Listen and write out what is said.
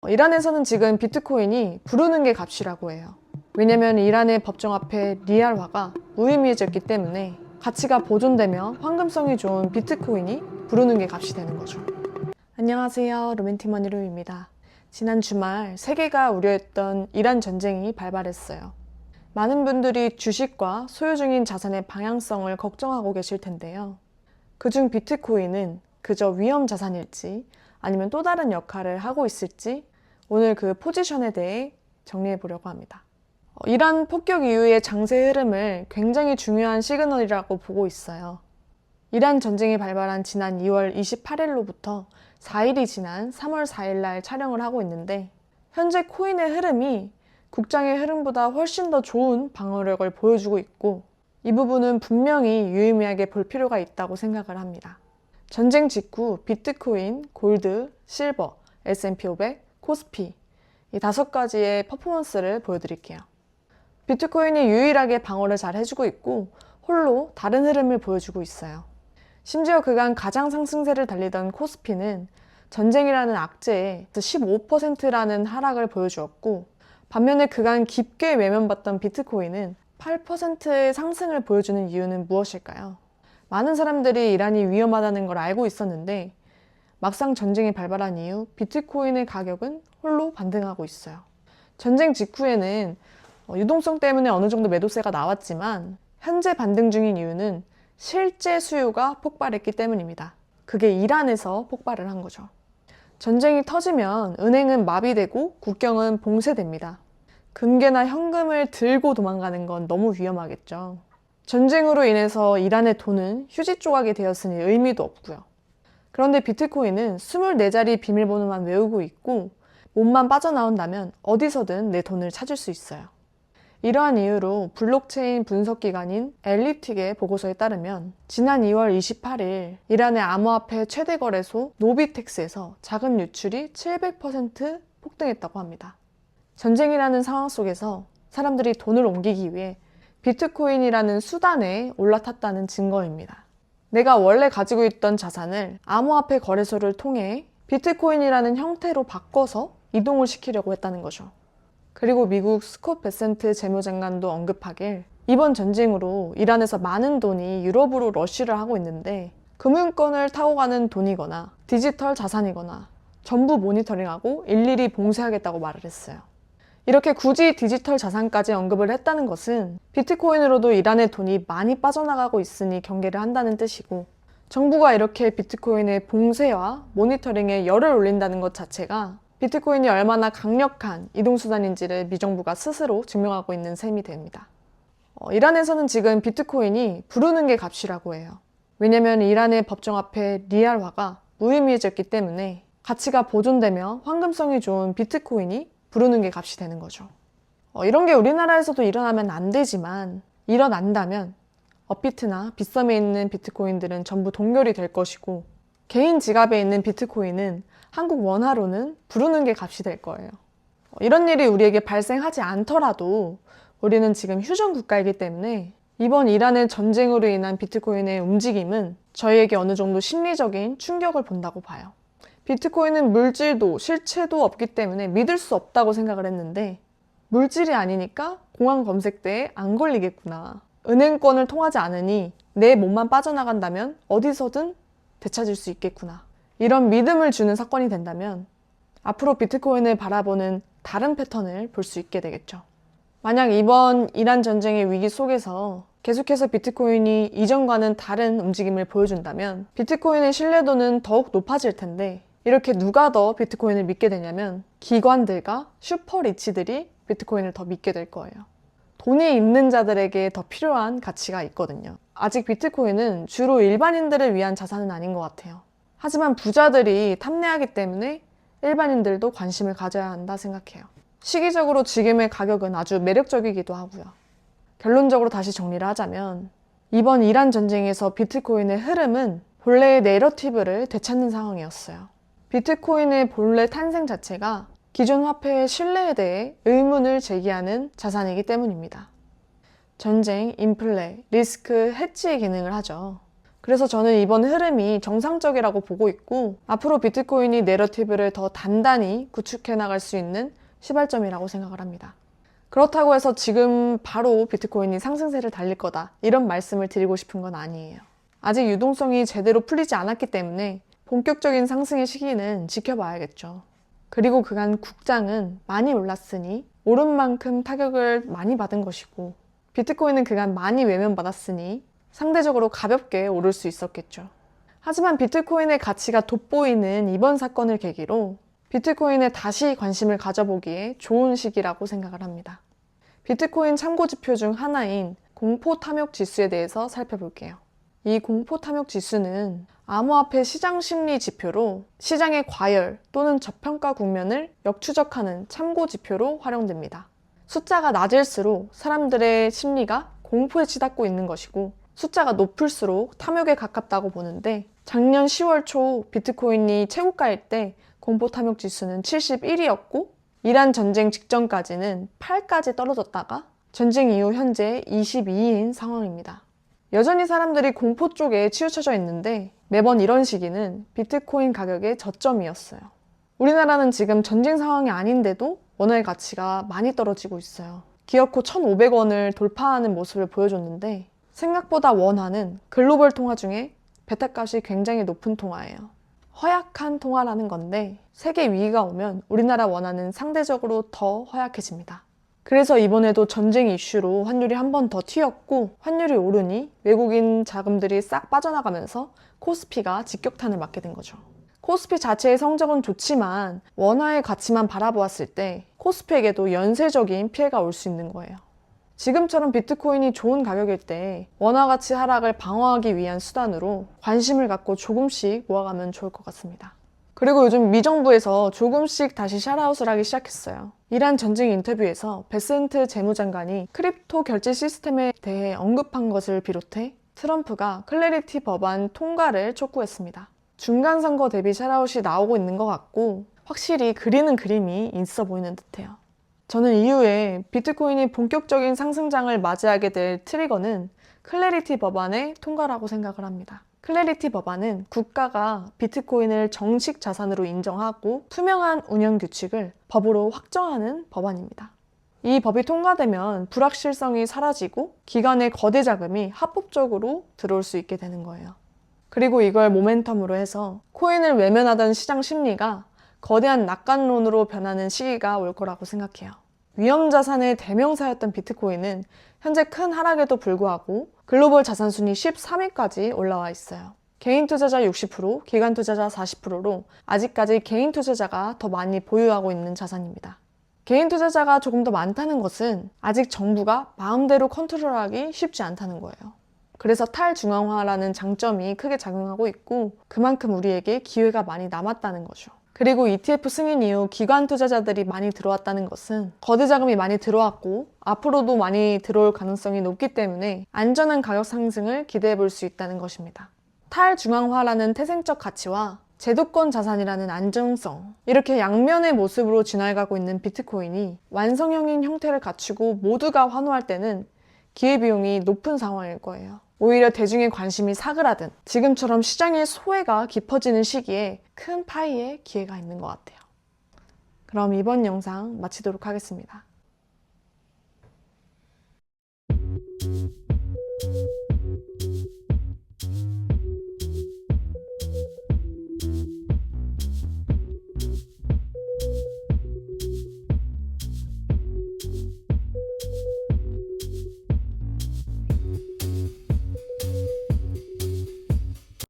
이란에서는 지금 비트코인이 부르는 게 값이라고 해요. 왜냐면 이란의 법정 화폐 리알화가 무의미해졌기 때문에 가치가 보존되며 황금성이 좋은 비트코인이 부르는 게 값이 되는 거죠. 안녕하세요, 로맨틱머니루입니다. 지난 주말 세계가 우려했던 이란 전쟁이 발발했어요. 많은 분들이 주식과 소유 중인 자산의 방향성을 걱정하고 계실 텐데요. 그중 비트코인은 그저 위험 자산일지 아니면 또 다른 역할을 하고 있을지 오늘 그 포지션에 대해 정리해 보려고 합니다. 이란 폭격 이후의 장세 흐름을 굉장히 중요한 시그널이라고 보고 있어요. 이란 전쟁이 발발한 지난 2월 28일로부터 4일이 지난 3월 4일 날 촬영을 하고 있는데 현재 코인의 흐름이 국장의 흐름보다 훨씬 더 좋은 방어력을 보여주고 있고 이 부분은 분명히 유의미하게 볼 필요가 있다고 생각을 합니다. 전쟁 직후 비트코인, 골드, 실버, S&P 500, 코스피 이 5가지의 퍼포먼스를 보여드릴게요. 비트코인이 유일하게 방어를 잘 해주고 있고 홀로 다른 흐름을 보여주고 있어요. 심지어 그간 가장 상승세를 달리던 코스피는 전쟁이라는 악재에 15%라는 하락을 보여주었고 반면에 그간 깊게 외면받던 비트코인은 8%의 상승을 보여주는 이유는 무엇일까요? 많은 사람들이 이란이 위험하다는 걸 알고 있었는데 막상 전쟁이 발발한 이후 비트코인의 가격은 홀로 반등하고 있어요. 전쟁 직후에는 유동성 때문에 어느 정도 매도세가 나왔지만 현재 반등 중인 이유는 실제 수요가 폭발했기 때문입니다. 그게 이란에서 폭발을 한 거죠. 전쟁이 터지면 은행은 마비되고 국경은 봉쇄됩니다. 금괴나 현금을 들고 도망가는 건 너무 위험하겠죠. 전쟁으로 인해서 이란의 돈은 휴지 조각이 되었으니 의미도 없고요. 그런데 비트코인은 24자리 비밀번호만 외우고 있고 몸만 빠져나온다면 어디서든 내 돈을 찾을 수 있어요. 이러한 이유로 블록체인 분석기관인 엘리틱의 보고서에 따르면 지난 2월 28일 이란의 암호화폐 최대 거래소 노비텍스에서 자금 유출이 700% 폭등했다고 합니다. 전쟁이라는 상황 속에서 사람들이 돈을 옮기기 위해 비트코인이라는 수단에 올라탔다는 증거입니다. 내가 원래 가지고 있던 자산을 암호화폐 거래소를 통해 비트코인이라는 형태로 바꿔서 이동을 시키려고 했다는 거죠. 그리고 미국 스콧 베센트 재무장관도 언급하길 이번 전쟁으로 이란에서 많은 돈이 유럽으로 러쉬를 하고 있는데 금융권을 타고 가는 돈이거나 디지털 자산이거나 전부 모니터링하고 일일이 봉쇄하겠다고 말을 했어요. 이렇게 굳이 디지털 자산까지 언급을 했다는 것은 비트코인으로도 이란의 돈이 많이 빠져나가고 있으니 경계를 한다는 뜻이고 정부가 이렇게 비트코인의 봉쇄와 모니터링에 열을 올린다는 것 자체가 비트코인이 얼마나 강력한 이동수단인지를 미정부가 스스로 증명하고 있는 셈이 됩니다. 이란에서는 지금 비트코인이 부르는 게 값이라고 해요. 왜냐면 이란의 법정화폐 리알화가 무의미해졌기 때문에 가치가 보존되며 황금성이 좋은 비트코인이 부르는 게 값이 되는 거죠. 이런 게 우리나라에서도 일어나면 안 되지만 일어난다면 업비트나 빗썸에 있는 비트코인들은 전부 동결이 될 것이고 개인 지갑에 있는 비트코인은 한국 원화로는 부르는 게 값이 될 거예요. 이런 일이 우리에게 발생하지 않더라도 우리는 지금 휴전 국가이기 때문에 이번 이란의 전쟁으로 인한 비트코인의 움직임은 저희에게 어느 정도 심리적인 충격을 본다고 봐요. 비트코인은 물질도 실체도 없기 때문에 믿을 수 없다고 생각을 했는데 물질이 아니니까 공항 검색대에 안 걸리겠구나. 은행권을 통하지 않으니 내 몸만 빠져나간다면 어디서든 되찾을 수 있겠구나. 이런 믿음을 주는 사건이 된다면 앞으로 비트코인을 바라보는 다른 패턴을 볼 수 있게 되겠죠. 만약 이번 이란 전쟁의 위기 속에서 계속해서 비트코인이 이전과는 다른 움직임을 보여준다면 비트코인의 신뢰도는 더욱 높아질 텐데 이렇게 누가 더 비트코인을 믿게 되냐면 기관들과 슈퍼리치들이 비트코인을 더 믿게 될 거예요. 돈이 있는 자들에게 더 필요한 가치가 있거든요. 아직 비트코인은 주로 일반인들을 위한 자산은 아닌 것 같아요. 하지만 부자들이 탐내하기 때문에 일반인들도 관심을 가져야 한다 생각해요. 시기적으로 지금의 가격은 아주 매력적이기도 하고요. 결론적으로 다시 정리를 하자면 이번 이란 전쟁에서 비트코인의 흐름은 본래의 내러티브를 되찾는 상황이었어요. 비트코인의 본래 탄생 자체가 기존 화폐의 신뢰에 대해 의문을 제기하는 자산이기 때문입니다. 전쟁, 인플레, 리스크, 해지의 기능을 하죠. 그래서 저는 이번 흐름이 정상적이라고 보고 있고 앞으로 비트코인이 내러티브를 더 단단히 구축해 나갈 수 있는 시발점이라고 생각을 합니다. 그렇다고 해서 지금 바로 비트코인이 상승세를 달릴 거다 이런 말씀을 드리고 싶은 건 아니에요. 아직 유동성이 제대로 풀리지 않았기 때문에 본격적인 상승의 시기는 지켜봐야겠죠. 그리고 그간 국장은 많이 올랐으니 오른 만큼 타격을 많이 받은 것이고 비트코인은 그간 많이 외면받았으니 상대적으로 가볍게 오를 수 있었겠죠. 하지만 비트코인의 가치가 돋보이는 이번 사건을 계기로 비트코인에 다시 관심을 가져보기에 좋은 시기라고 생각을 합니다. 비트코인 참고 지표 중 하나인 공포 탐욕 지수에 대해서 살펴볼게요. 이 공포 탐욕 지수는 암호화폐 시장 심리 지표로 시장의 과열 또는 저평가 국면을 역추적하는 참고 지표로 활용됩니다. 숫자가 낮을수록 사람들의 심리가 공포에 치닫고 있는 것이고 숫자가 높을수록 탐욕에 가깝다고 보는데 작년 10월 초 비트코인이 최고가일 때 공포 탐욕 지수는 71이었고 이란 전쟁 직전까지는 8까지 떨어졌다가 전쟁 이후 현재 22인 상황입니다. 여전히 사람들이 공포 쪽에 치우쳐져 있는데 매번 이런 시기는 비트코인 가격의 저점이었어요. 우리나라는 지금 전쟁 상황이 아닌데도 원화의 가치가 많이 떨어지고 있어요. 기어코 1,500원을 돌파하는 모습을 보여줬는데 생각보다 원화는 글로벌 통화 중에 베타값이 굉장히 높은 통화예요. 허약한 통화라는 건데 세계 위기가 오면 우리나라 원화는 상대적으로 더 허약해집니다. 그래서 이번에도 전쟁 이슈로 환율이 한 번 더 튀었고 환율이 오르니 외국인 자금들이 싹 빠져나가면서 코스피가 직격탄을 맞게 된 거죠. 코스피 자체의 성적은 좋지만 원화의 가치만 바라보았을 때 코스피에게도 연쇄적인 피해가 올 수 있는 거예요. 지금처럼 비트코인이 좋은 가격일 때 원화 가치 하락을 방어하기 위한 수단으로 관심을 갖고 조금씩 모아가면 좋을 것 같습니다. 그리고 요즘 미 정부에서 조금씩 다시 샷아웃을 하기 시작했어요. 이란 전쟁 인터뷰에서 베센트 재무장관이 크립토 결제 시스템에 대해 언급한 것을 비롯해 트럼프가 클래리티 법안 통과를 촉구했습니다. 중간 선거 대비 샷아웃이 나오고 있는 것 같고 확실히 그리는 그림이 있어 보이는 듯해요. 저는 이후에 비트코인이 본격적인 상승장을 맞이하게 될 트리거는 클래리티 법안의 통과라고 생각을 합니다. 클래리티 법안은 국가가 비트코인을 정식 자산으로 인정하고 투명한 운영 규칙을 법으로 확정하는 법안입니다. 이 법이 통과되면 불확실성이 사라지고 기관의 거대 자금이 합법적으로 들어올 수 있게 되는 거예요. 그리고 이걸 모멘텀으로 해서 코인을 외면하던 시장 심리가 거대한 낙관론으로 변하는 시기가 올 거라고 생각해요. 위험자산의 대명사였던 비트코인은 현재 큰 하락에도 불구하고 글로벌 자산 순위 13위까지 올라와 있어요. 개인 투자자 60%, 기관 투자자 40%로 아직까지 개인 투자자가 더 많이 보유하고 있는 자산입니다. 개인 투자자가 조금 더 많다는 것은 아직 정부가 마음대로 컨트롤하기 쉽지 않다는 거예요. 그래서 탈중앙화라는 장점이 크게 작용하고 있고 그만큼 우리에게 기회가 많이 남았다는 거죠. 그리고 ETF 승인 이후 기관 투자자들이 많이 들어왔다는 것은 거대 자금이 많이 들어왔고 앞으로도 많이 들어올 가능성이 높기 때문에 안전한 가격 상승을 기대해 볼 수 있다는 것입니다. 탈중앙화라는 태생적 가치와 제도권 자산이라는 안정성, 이렇게 양면의 모습으로 지나가고 있는 비트코인이 완성형인 형태를 갖추고 모두가 환호할 때는 기회비용이 높은 상황일 거예요. 오히려 대중의 관심이 사그라든 지금처럼 시장의 소외가 깊어지는 시기에 큰 파이의 기회가 있는 것 같아요. 그럼 이번 영상 마치도록 하겠습니다.